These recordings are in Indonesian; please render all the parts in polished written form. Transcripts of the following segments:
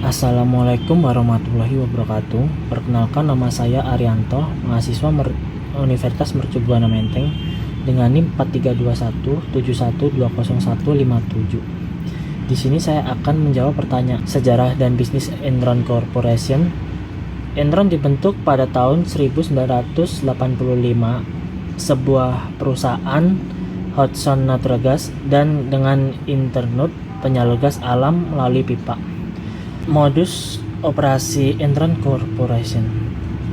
Assalamualaikum warahmatullahi wabarakatuh. Perkenalkan, nama saya Arianto, mahasiswa Universitas Mercu Buana Menteng dengan NIM 432171200157. Di sini saya akan menjawab pertanyaan sejarah dan bisnis Enron Corporation. Enron dibentuk pada tahun 1985, sebuah perusahaan Hudson Natural Gas dan dengan internut penyalur gas alam melalui pipa. Modus operasi Enron Corporation,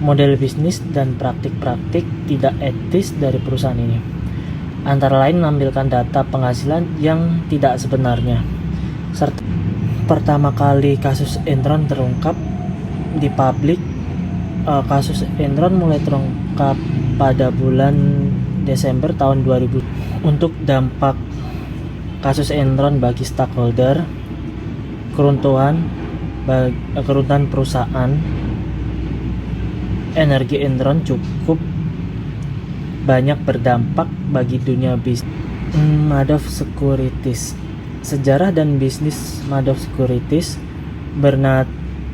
model bisnis dan praktik-praktik tidak etis dari perusahaan ini, antara lain menampilkan data penghasilan yang tidak sebenarnya, serta pertama kali kasus Enron terungkap di publik. Kasus Enron mulai terungkap pada bulan Desember tahun 2000. Untuk dampak kasus Enron bagi stakeholder, keruntuhan perusahaan energi Enron cukup banyak berdampak bagi dunia bisnis. Madoff Securities. Sejarah dan bisnis Madoff Securities. Bernard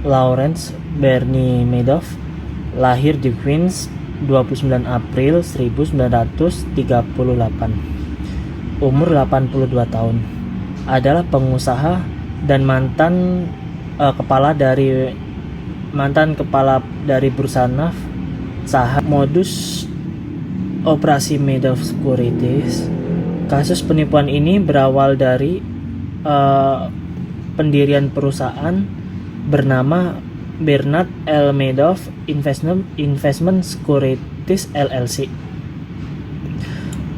Lawrence Bernie Madoff lahir di Queens 29 April 1938. Umur 82 tahun. Adalah pengusaha dan mantan kepala dari Bursa Saham. Modus operasi Madoff Securities. Kasus penipuan ini berawal dari pendirian perusahaan bernama Bernard L. Madoff Investment Securities LLC.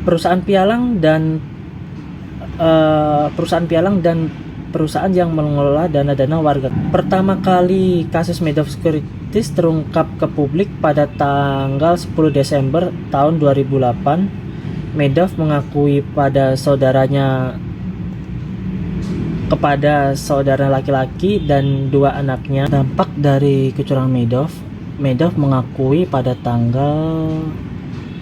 Perusahaan pialang dan perusahaan yang mengelola dana-dana warga. Pertama kali kasus Madoff Securities terungkap ke publik pada tanggal 10 Desember tahun 2008. Madoff mengakui kepada saudara laki-laki dan dua anaknya. Dampak dari kecurangan Madoff mengakui pada tanggal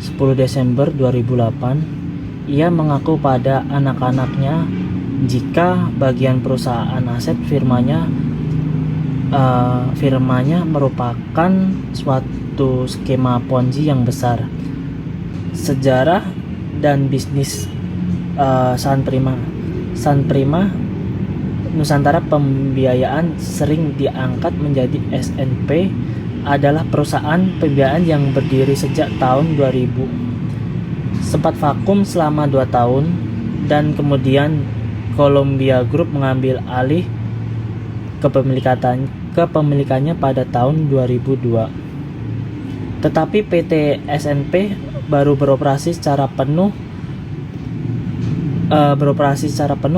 10 Desember 2008 ia mengaku pada anak-anaknya jika bagian perusahaan aset firmanya merupakan suatu skema Ponzi yang besar. Sejarah dan bisnis San Prima Nusantara Pembiayaan sering diangkat menjadi SNP, adalah perusahaan pembiayaan yang berdiri sejak tahun 2000. Sempat vakum selama 2 tahun dan kemudian Columbia Group mengambil alih kepemilikannya pada tahun 2002. Tetapi PT SNP baru beroperasi secara penuh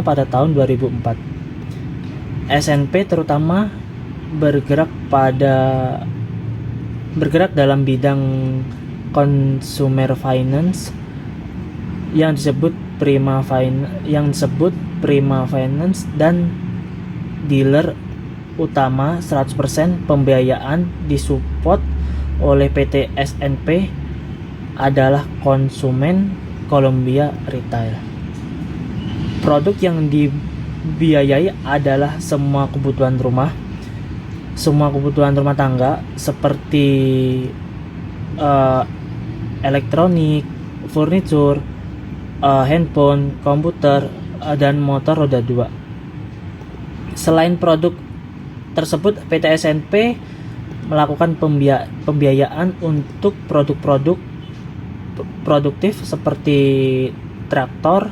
pada tahun 2004. SNP terutama bergerak dalam bidang consumer finance yang disebut Prima Finance dan dealer utama 100% pembiayaan disupport oleh PT SNP adalah konsumen Columbia Retail. Produk yang dibiayai adalah semua kebutuhan rumah tangga seperti elektronik, furniture, handphone, komputer, dan motor roda 2. Selain produk tersebut, PT SNP melakukan pembiayaan untuk produk-produk produktif seperti traktor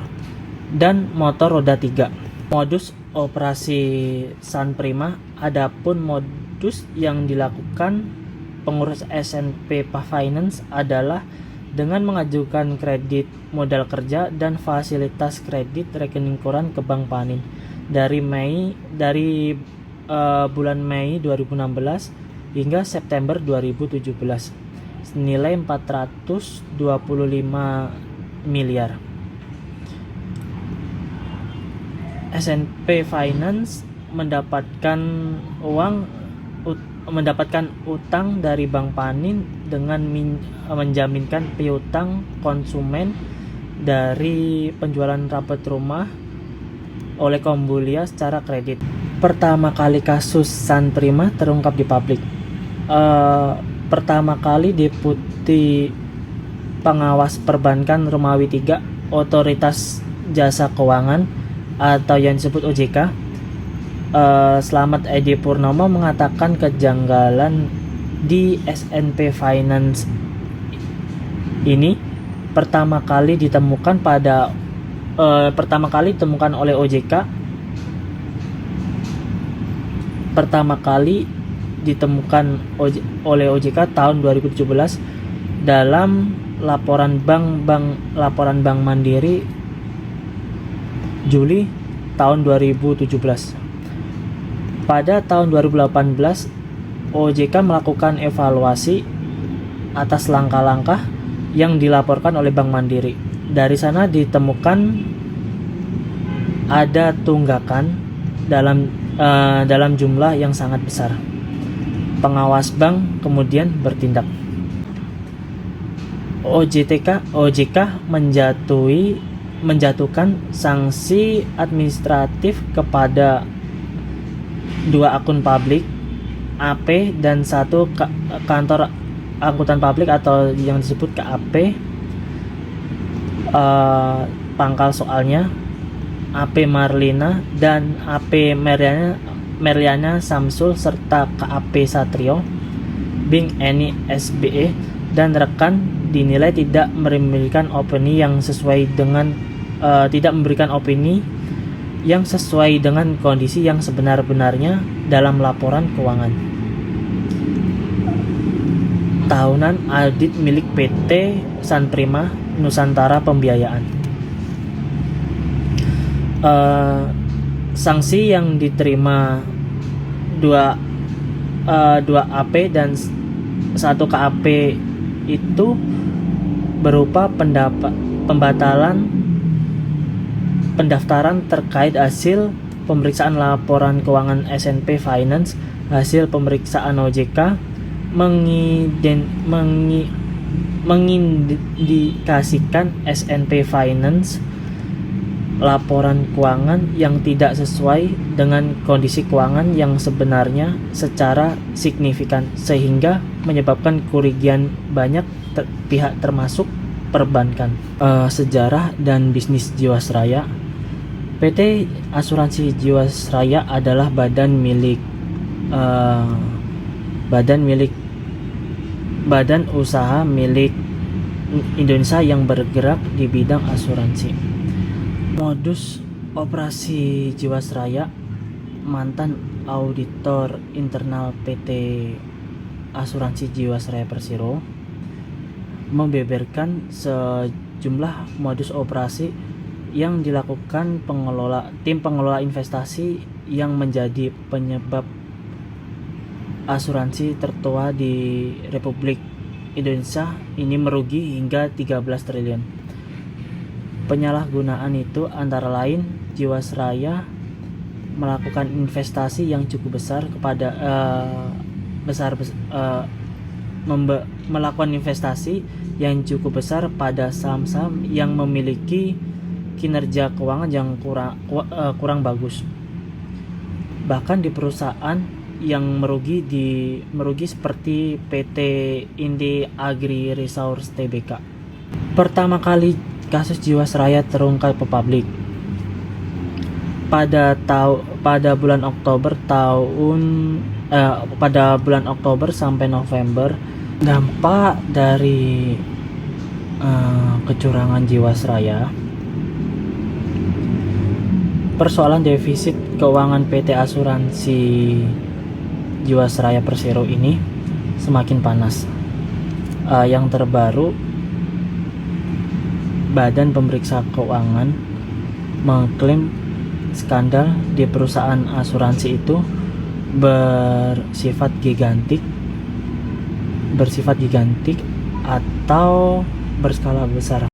dan motor roda 3. Modus operasi San Prima. Adapun modus yang dilakukan pengurus SNP Finance adalah dengan mengajukan kredit modal kerja dan fasilitas kredit rekening koran ke Bank Panin dari bulan Mei 2016 hingga September 2017 senilai 425 miliar. SNP Finance mendapatkan utang dari Bank Panin dengan menjaminkan piutang konsumen dari penjualan rapot rumah oleh Kombulia secara kredit. pertama kali kasus San Prima terungkap di publik? Pertama kali Deputi Pengawas Perbankan Romawi III Otoritas Jasa Keuangan atau yang disebut OJK, Slamet Edi Purnomo mengatakan kejanggalan di SNP Finance ini pertama kali ditemukan oleh OJK oleh OJK tahun 2017 dalam laporan Bank Mandiri Juli tahun 2017. Pada tahun 2018, OJK melakukan evaluasi atas langkah-langkah yang dilaporkan oleh Bank Mandiri. Dari sana ditemukan ada tunggakan dalam jumlah yang sangat besar. Pengawas bank kemudian bertindak. OJK menjatuhkan sanksi administratif kepada 2 akun publik AP dan 1 kantor angkutan publik atau yang disebut KAP. Pangkal soalnya AP Marlina dan AP Merliana Samsul serta KAP Satrio Bing Eni SBE dan rekan dinilai tidak memberikan opini yang sesuai dengan kondisi yang sebenar-benarnya dalam laporan keuangan tahunan audit milik PT San Prima Nusantara Pembiayaan. Sanksi yang diterima 2 AP dan 1 KAP itu berupa pembatalan pendaftaran terkait hasil pemeriksaan laporan keuangan SNP Finance, hasil pemeriksaan OJK mengindikasikan SNP Finance laporan keuangan yang tidak sesuai dengan kondisi keuangan yang sebenarnya secara signifikan sehingga menyebabkan kerugian banyak pihak termasuk perbankan. Sejarah dan bisnis Jiwasraya. PT Asuransi Jiwasraya adalah badan usaha milik Indonesia yang bergerak di bidang asuransi. Modus operasi Jiwasraya. Mantan auditor internal PT Asuransi Jiwasraya Persero membeberkan sejumlah modus operasi yang dilakukan tim pengelola investasi yang menjadi penyebab asuransi tertua di Republik Indonesia ini merugi hingga 13 triliun. Penyalahgunaan itu antara lain Jiwasraya melakukan investasi yang cukup besar melakukan investasi yang cukup besar pada saham-saham yang memiliki kinerja keuangan yang kurang bagus. Bahkan di perusahaan yang merugi seperti PT Indi Agri Resource Tbk. Pertama kali kasus Jiwasraya terungkap ke publik pada bulan Oktober sampai November. Dampak dari kecurangan Jiwasraya, persoalan defisit keuangan PT Asuransi Jiwasraya Persero ini semakin panas. Yang terbaru, Badan Pemeriksa Keuangan mengklaim skandal di perusahaan asuransi itu bersifat gigantik atau berskala besar.